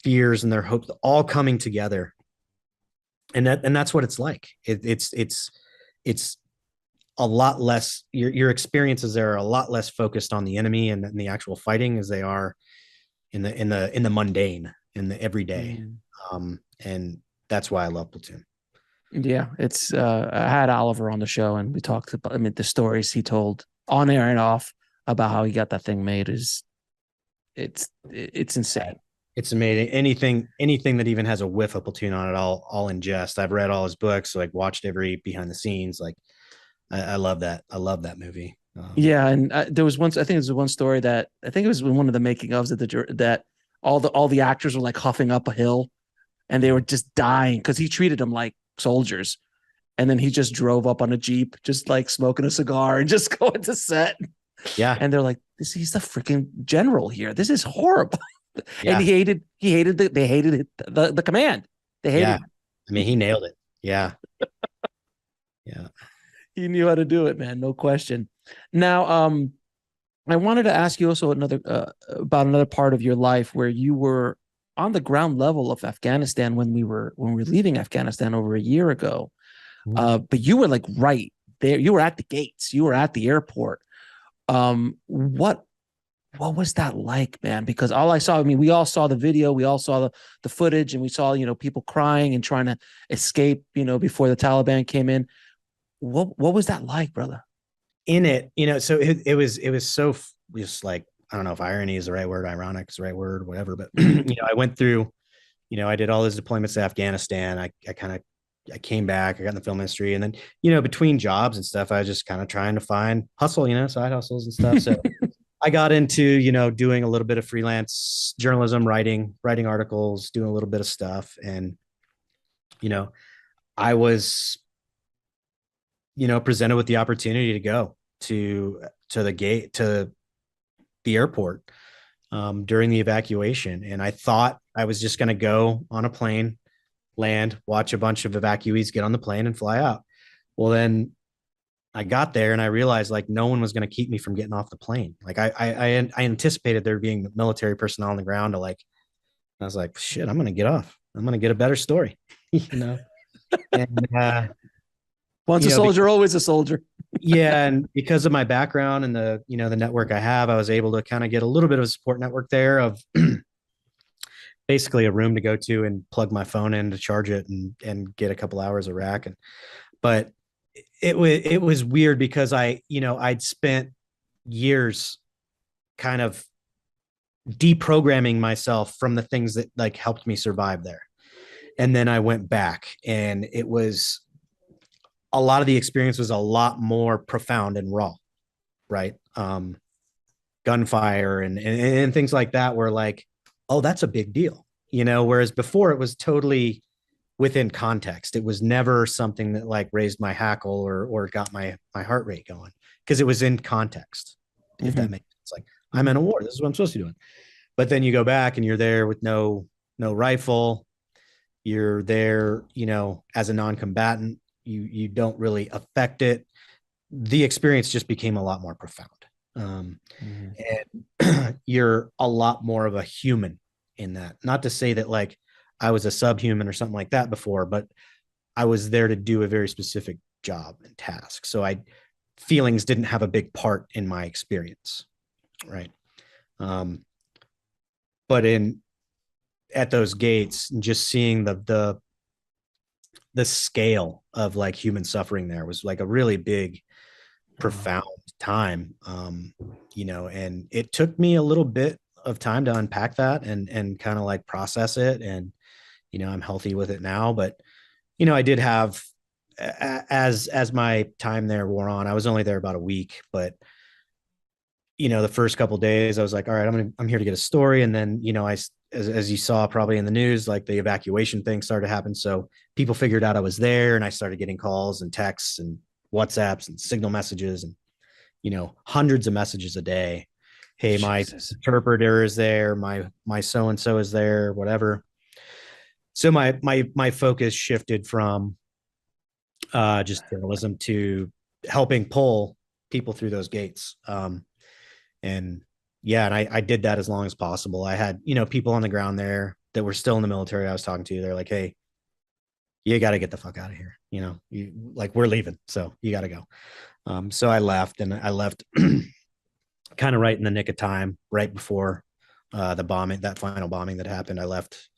fears and their hopes all coming together. And that's what it's like. It's a lot less, your experiences there are a lot less focused on the enemy and the actual fighting as they are in the mundane, in the everyday. And that's why I love Platoon. Yeah, it's I had Oliver on the show, and we talked about, I mean, the stories he told on air and off about how he got that thing made is it's insane. It's amazing. Anything that even has a whiff of Platoon on it, I'll ingest. I've read all his books, like watched every behind the scenes. Like I love that. I love that movie. Yeah, and there was once, I think there was one story that I think it was one of the making ofs that all the actors were like huffing up a hill, and they were just dying because he treated them like soldiers, and then he just drove up on a Jeep, just like smoking a cigar and just going to set. Yeah, and they're like, he's the freaking general here. This is horrible. Yeah. And they hated the command. They hated it. I mean, he nailed it. Yeah. Yeah. He knew how to do it, man. No question. Now, I wanted to ask you also about another part of your life where you were on the ground level of Afghanistan when we were leaving Afghanistan over a year ago. But you were like right there. You were at the gates. You were at the airport. What was that like, man? Because all I saw, I mean, we all saw the video, we all saw the footage, and we saw, you know, people crying and trying to escape, you know, before the Taliban came in. What was that like, brother? In it, you know, so it was so just like, I don't know if irony is the right word, ironic is the right word, whatever. But you know, I went through, you know, I did all those deployments to Afghanistan. I came back, I got in the film industry, and then, you know, between jobs and stuff, I was just kind of trying to find hustle, you know, side hustles and stuff. So I got into, you know, doing a little bit of freelance journalism, writing articles, doing a little bit of stuff. And, you know, I was, you know, presented with the opportunity to go to the airport during the evacuation. And I thought I was just going to go on a plane, land, watch a bunch of evacuees get on the plane and fly out. Well, then I got there and I realized like no one was going to keep me from getting off the plane. Like I anticipated there being military personnel on the ground to like I was like, shit, I'm going to get off. I'm going to get a better story, you know? And, Once a soldier, always a soldier. yeah. And because of my background and the, the network I have, I was able to kind of get a little bit of a support network there of basically a room to go to and plug my phone in to charge it and get a couple hours of rack. But it was weird because I'd spent years kind of deprogramming myself from the things that like helped me survive there. And then I went back, and it was a lot of the experience was a lot more profound and raw, right? Gunfire and things like that were like, oh, that's a big deal, whereas before it was totally within context. It was never something that like raised my hackle or got my heart rate going, because it was in context, if that makes sense. Like, I'm in a war, this is what I'm supposed to be doing. But then you go back and you're there with no rifle. You're there, as a non-combatant. You don't really affect it. The experience just became a lot more profound. And you're a lot more of a human in that. Not to say that like I was a subhuman or something like that before, but I was there to do a very specific job and task. So feelings didn't have a big part in my experience. Right. But at those gates, and just seeing the scale of like human suffering there was like a really big, profound time. And it took me a little bit of time to unpack that and kind of like process it. And, I'm healthy with it now, but, I did have, as my time there wore on, I was only there about a week, but the first couple of days I was like, all right, I'm here to get a story. And then, as you saw probably in the news, like the evacuation thing started to happen. So people figured out I was there, and I started getting calls and texts and WhatsApps and signal messages and, hundreds of messages a day. Hey, my interpreter is there. My so-and-so is there, whatever. So my focus shifted from just journalism to helping pull people through those gates. And I did that as long as possible. I had, people on the ground there that were still in the military I was talking to. They're like, hey, you got to get the fuck out of here. We're leaving. So you got to go. So I left, and I left kind of right in the nick of time, right before the bombing, that final bombing that happened. I left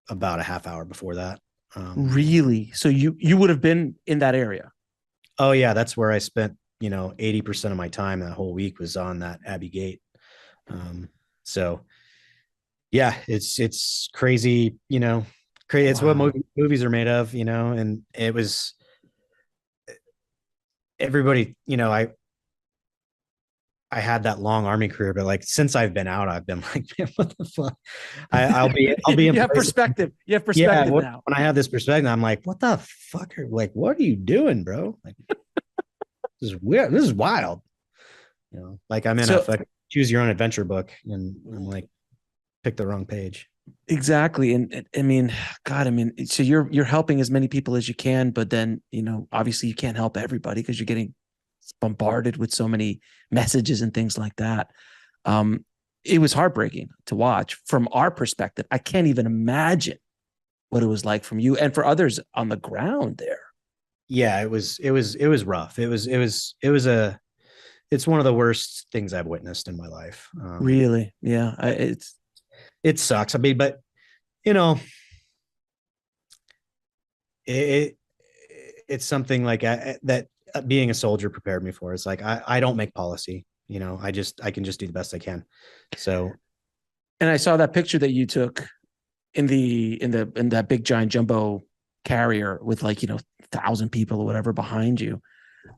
about a half hour before that. Really? So you would have been in that area? Oh yeah. That's where I spent 80% of my time that whole week was on that Abbey Gate. So yeah, it's crazy, crazy. It's what movies are made of, and it was everybody, I had that long Army career, but like since I've been out, I've been like, man, what the fuck? I'll be you have perspective. You have perspective now. When I have this perspective, I'm like, what the fuck what are you doing, bro? Like, this is weird. This is wild. Like I'm in a choose your own adventure book, and I'm like, pick the wrong page. Exactly. And I mean, God, so you're helping as many people as you can, but then, obviously you can't help everybody because you're getting bombarded with so many messages and things like that. It was heartbreaking to watch from our perspective. I can't even imagine what it was like from you and for others on the ground there. Yeah, it was rough. It's one of the worst things I've witnessed in my life. Really? Yeah. It sucks. I mean, but it's something like that being a soldier prepared me for. It's like, I don't make policy, I can just do the best I can. So. And I saw that picture that you took in that big giant jumbo carrier with 1,000 people or whatever behind you.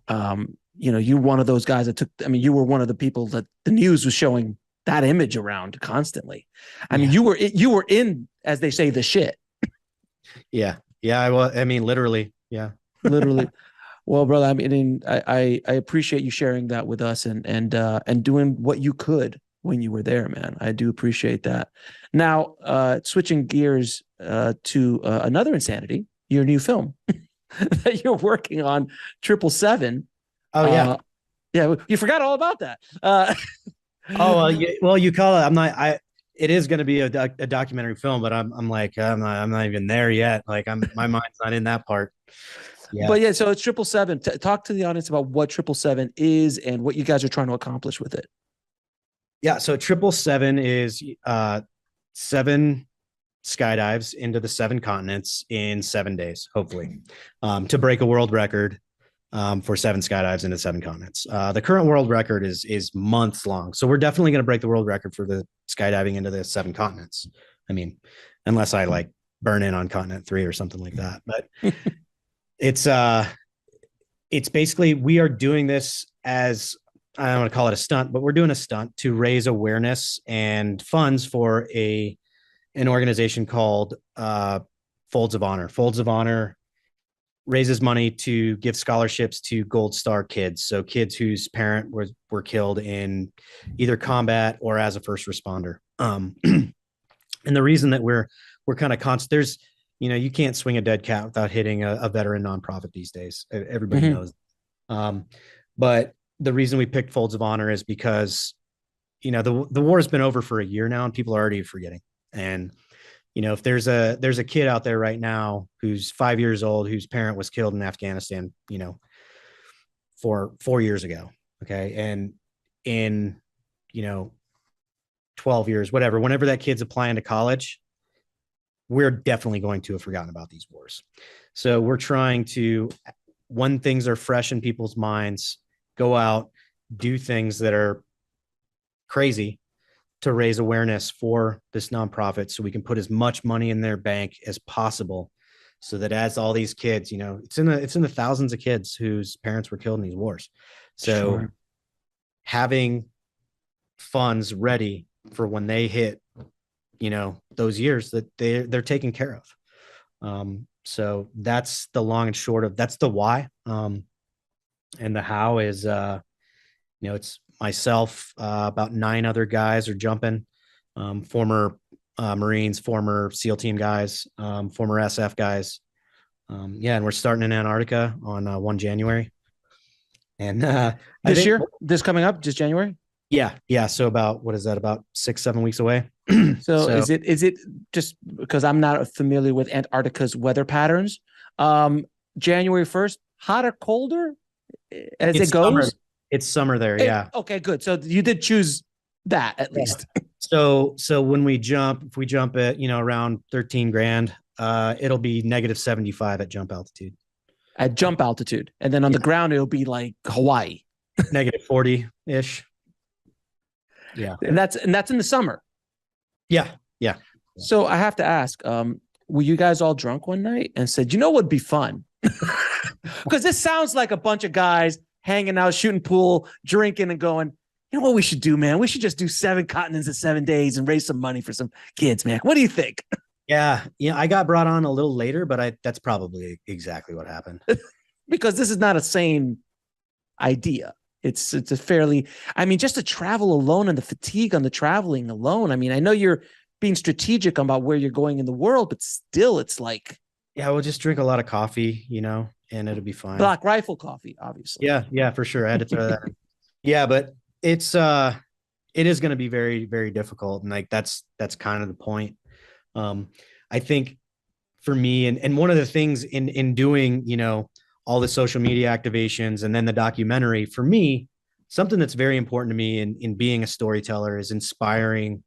You're one of those guys that you were one of the people that the news was showing that image around constantly. I mean, you were in, as they say, the shit. Yeah. Yeah. Literally. Yeah. Literally. Well, brother, I appreciate you sharing that with us and doing what you could when you were there, man. I do appreciate that. Now, switching gears to another insanity, your new film that you're working on, 777. Oh yeah. Yeah. You forgot all about that. Well, you call it. it is going to be a documentary film, but I'm like, I'm not even there yet. Like my mind's not in that part. Yeah. But yeah, so it's 777. Talk to the audience about what 777 is and what you guys are trying to accomplish with it. Yeah. So 777 is seven skydives into the seven continents in 7 days, hopefully, to break a world record for seven skydives into seven continents. The current world record is months long, so we're definitely going to break the world record for the skydiving into the seven continents. I mean, unless I like burn in on continent 3 or something like that. But it's basically, we are doing this as, I don't want to call it a stunt, but we're doing a stunt to raise awareness and funds for an organization called Folds of Honor. Folds of Honor raises money to give scholarships to Gold Star kids. So kids whose parent were killed in either combat or as a first responder. And the reason that we're kind of constant, there's, you can't swing a dead cat without hitting a veteran nonprofit these days. Everybody knows. But the reason we picked Folds of Honor is because, the war has been over for a year now and people are already forgetting. And, if there's a kid out there right now who's 5 years old, whose parent was killed in Afghanistan, 4 years ago. Okay. And in, 12 years, whatever, whenever that kid's applying to college, we're definitely going to have forgotten about these wars. So we're trying to, when things are fresh in people's minds, go out, do things that are crazy to raise awareness for this nonprofit so we can put as much money in their bank as possible, so that as all these kids, it's in the thousands of kids whose parents were killed in these wars. So having funds ready for when they hit, those years, that they're taken care of. So that's the long and short of, that's the why. And the how is, it's myself, about 9 other guys are jumping, former Marines, former SEAL team guys, former SF guys. And we're starting in Antarctica on 1 January. And this coming up, just January? Yeah. So about, what is that, about 6-7 weeks away? So is it just because I'm not familiar with Antarctica's weather patterns? January 1st, hotter, colder as it goes? Summer. It's summer there. Yeah. Okay, good. So you did choose that at least. So when we jump, if we jump at, around 13 grand, it'll be -75 at jump altitude. At jump altitude. And then on the ground, it'll be like Hawaii. -40-ish. Yeah. And that's in the summer. Yeah. So I have to ask, were you guys all drunk one night and said, what would be fun? Because this sounds like a bunch of guys hanging out, shooting pool, drinking, and going, you know what we should do, man? We should just do 7 continents in 7 days and raise some money for some kids, man. What do you think? Yeah. I got brought on a little later, but that's probably exactly what happened. Because this is not a sane idea. It's a fairly, just to travel alone and the fatigue on the traveling alone. I know you're being strategic about where you're going in the world, but still it's like. Yeah, we'll just drink a lot of coffee, and it'll be fine. Black Rifle coffee, obviously. Yeah, for sure. I had to throw that in. Yeah, but it is going to be very, very difficult. And like, that's kind of the point. I think for me, and one of the things in doing, all the social media activations and then the documentary, for me, something that's very important to me in being a storyteller is inspiring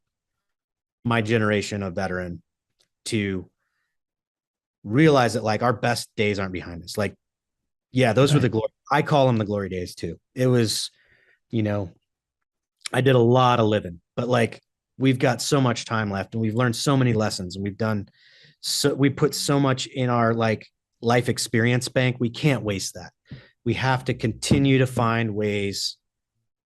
my generation of veteran to realize that, like, our best days aren't behind us. Like, yeah, those were the glory. I call them the glory days too. It was, I did a lot of living, but like, we've got so much time left and we've learned so many lessons and we put so much in our like life experience bank. We can't waste that. We have to continue to find ways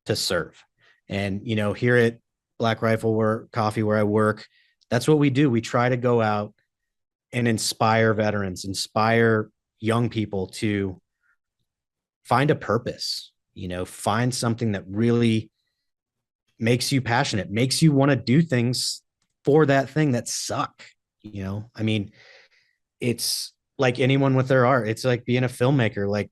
to serve. And, here at Black Rifle Coffee, where I work, that's what we do. We try to go out and inspire veterans, inspire young people to find a purpose, find something that really makes you passionate, makes you want to do things for that thing that suck. It's like anyone with their art. It's like being a filmmaker, like,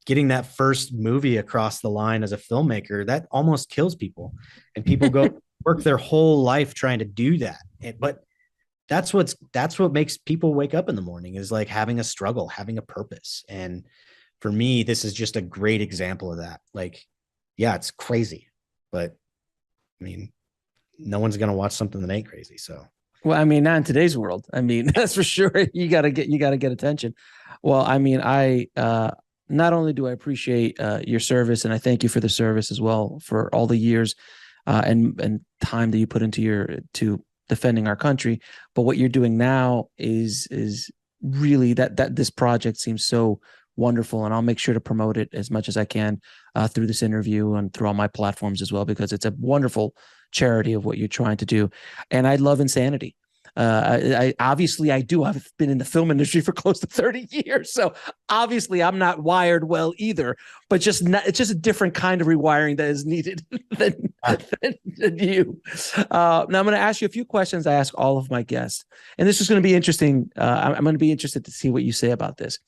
getting that first movie across the line as a filmmaker, that almost kills people. And people go, work their whole life trying to do that. But that's what makes people wake up in the morning, is like having a struggle, having a purpose. And for me, this is just a great example of that. Like, yeah, it's crazy, but I mean, no one's gonna watch something that ain't crazy. So Well, I mean, not in today's world. I mean, that's for sure. You gotta get attention. Well, I mean, I not only do I appreciate your service, and I thank you for the service as well for all the years and time that you put into your to defending our country. But what you're doing now is really that this project seems so wonderful, and I'll make sure to promote it as much as I can through this interview and through all my platforms as well, because it's a wonderful charity of what you're trying to do. And I love insanity. I obviously I do. I've been in the film industry for close to 30 years, so obviously I'm not wired well either. But it's just a different kind of rewiring that is needed than you. Now I'm going to ask you a few questions I ask all of my guests, and this is going to be interesting. I'm going to be interested to see what you say about this.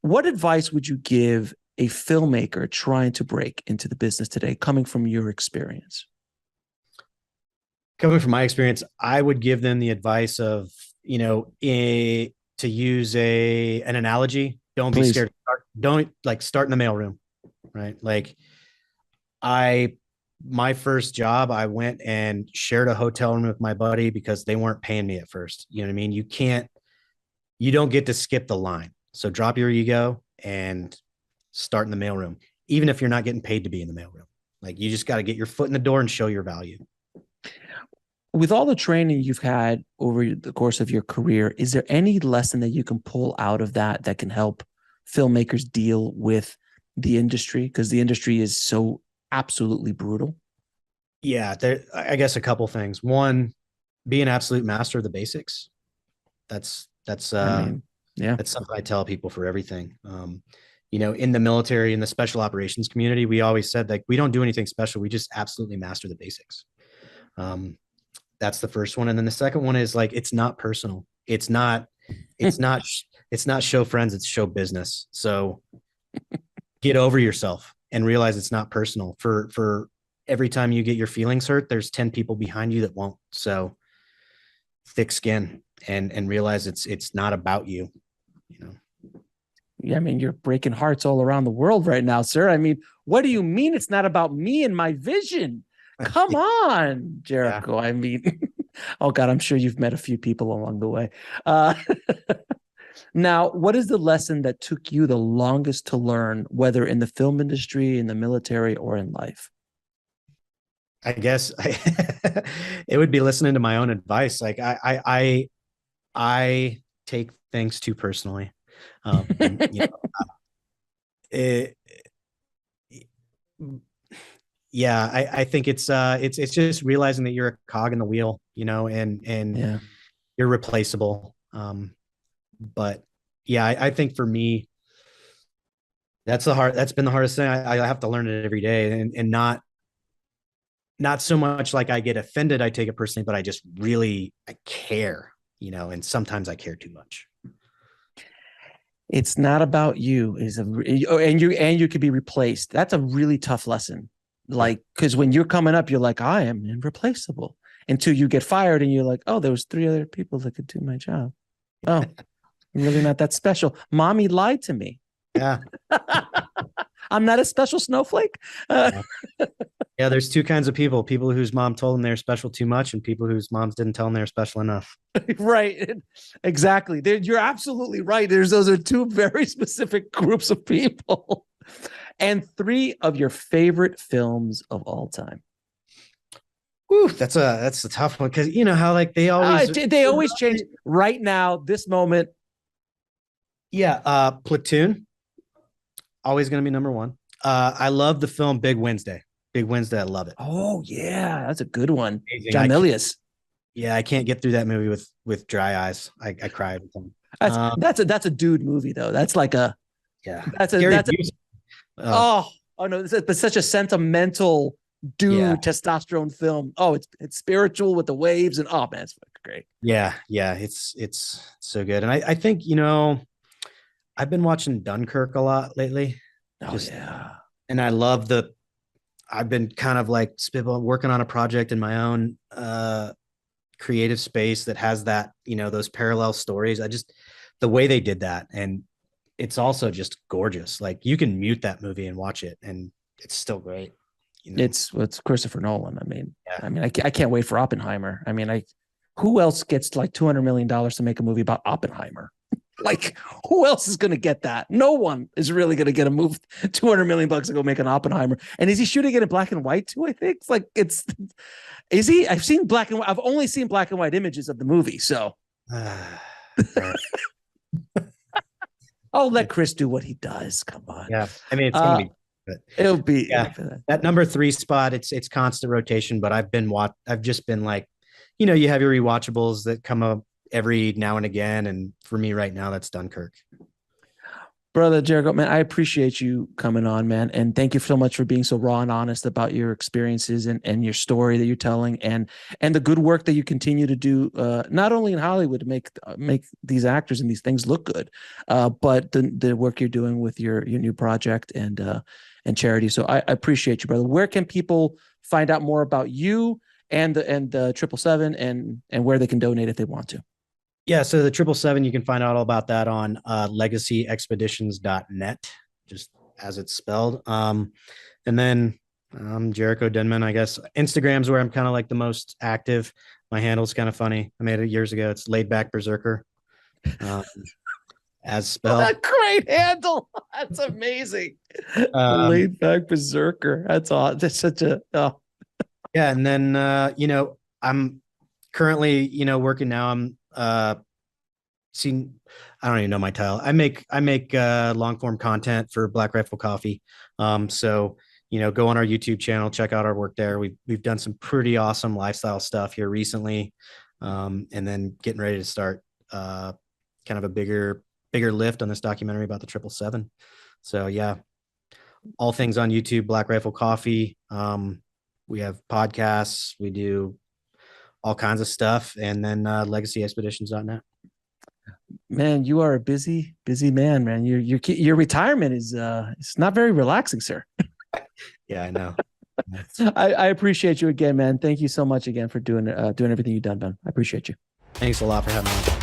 What advice would you give a filmmaker trying to break into the business today, coming from your experience? coming from my experience, I would give them the advice of, to use an analogy. Don't be Please. scared. Don't like start in the mailroom, right? Like I, my first job, I went and shared a hotel room with my buddy because they weren't paying me at first. You know what I mean? You don't get to skip the line. So drop your ego and start in the mailroom, even if you're not getting paid to be in the mailroom. Like you just got to get your foot in the door and show your value. With all the training you've had over the course of your career, is there any lesson that you can pull out of that can help filmmakers deal with the industry? Because the industry is so absolutely brutal. Yeah, I guess a couple things. One, be an absolute master of the basics. That's I mean, yeah. that's something I tell people for everything. In the military, in the special operations community, we always said like we don't do anything special. We just absolutely master the basics. That's the first one. And then the second one is like it's not personal. It's not show friends, it's show business. So get over yourself and realize it's not personal. For every time you get your feelings hurt, there's 10 people behind you that won't. So thick skin and realize it's not about you, you know. Yeah, I mean, you're breaking hearts all around the world right now, sir. I mean, what do you mean it's not about me and my vision? Come on, Jariko. Yeah. I mean, oh God, I'm sure you've met a few people along the way. Now, what is the lesson that took you the longest to learn, whether in the film industry, in the military, or in life? I guess it would be listening to my own advice. Like I take things too personally. It, yeah, I think it's just realizing that you're a cog in the wheel, and yeah. You're replaceable. But yeah, I think for me, that's been the hardest thing. I have to learn it every day, and not so much like I get offended, I take it personally, but I care, and sometimes I care too much. It's not about you and you could be replaced. That's a really tough lesson. Like, because when you're coming up, you're like, I am irreplaceable, until you get fired and you're like, oh, there was 3 other people that could do my job. Oh, I'm really not that special. Mommy lied to me. Yeah. I'm not a special snowflake. Yeah, there's 2 kinds of people whose mom told them they're special too much, and people whose moms didn't tell them they're special enough. Right. Exactly. You're absolutely right. Those are 2 very specific groups of people. And 3 of your favorite films of all time. Ooh, that's a tough one, because you know how like they always change. Right now, this moment. Yeah, Platoon, always going to be number 1. I love the film Big Wednesday. Big Wednesday, I love it. Oh yeah, that's a good one. Amazing. John Milius. Yeah, I can't get through that movie with dry eyes. I cried with him. That's a dude movie though. That's like a That's no, it's such a sentimental dude testosterone film. Oh, it's spiritual with the waves and oh man, it's great. Yeah, it's so good. And I think I've been watching Dunkirk a lot lately. Oh yeah. And I love I've been kind of like working on a project in my own creative space that has that, those parallel stories. The way they did that, and it's also just gorgeous. Like you can mute that movie and watch it and it's still great. It's Christopher Nolan. Yeah. I can't wait for Oppenheimer. Who else gets like $200 million to make a movie about Oppenheimer? Like, who else is going to get that? No one is really going to get a move $200 million to go make an Oppenheimer. And is he shooting it in black and white too? I think is he? I've seen black and white. I've only seen black and white images of the movie. So I'll let Chris do what he does. Come on. Yeah. It's going to be. But it'll be that number 3 spot. It's constant rotation, but I've just been like, you have your rewatchables that come up every now and again. And for me right now, that's Dunkirk. Brother Jariko, man, I appreciate you coming on, man. And thank you so much for being so raw and honest about your experiences and your story that you're telling and the good work that you continue to do, not only in Hollywood to make these actors and these things look good, but the work you're doing with your new project and charity. So I appreciate you, brother. Where can people find out more about you and the 777 and where they can donate if they want to? Yeah, so the 777, you can find out all about that on legacyexpeditions.net, just as it's spelled. And then Jariko Denman, I guess. Instagram's where I'm kind of like the most active. My handle's kind of funny. I made it years ago. It's Laid Back Berserker, as spelled. Oh, that great handle. That's amazing. Laid Back Berserker. That's all. That's such a. Oh. Yeah, and then I'm currently working now. I'm I don't even know my title. I make long form content for Black Rifle Coffee. So go on our YouTube channel, check out our work there. We've done some pretty awesome lifestyle stuff here recently, and then getting ready to start kind of a bigger lift on this documentary about the 777. So yeah, all things on YouTube, Black Rifle Coffee. We have podcasts, we do all kinds of stuff, and then legacyexpeditions.net. Man, you are a busy man, man. Your retirement is it's not very relaxing, sir. Yeah, I know. I appreciate you again, man. Thank you so much again for doing everything you've done, man. I appreciate you. Thanks a lot for having me.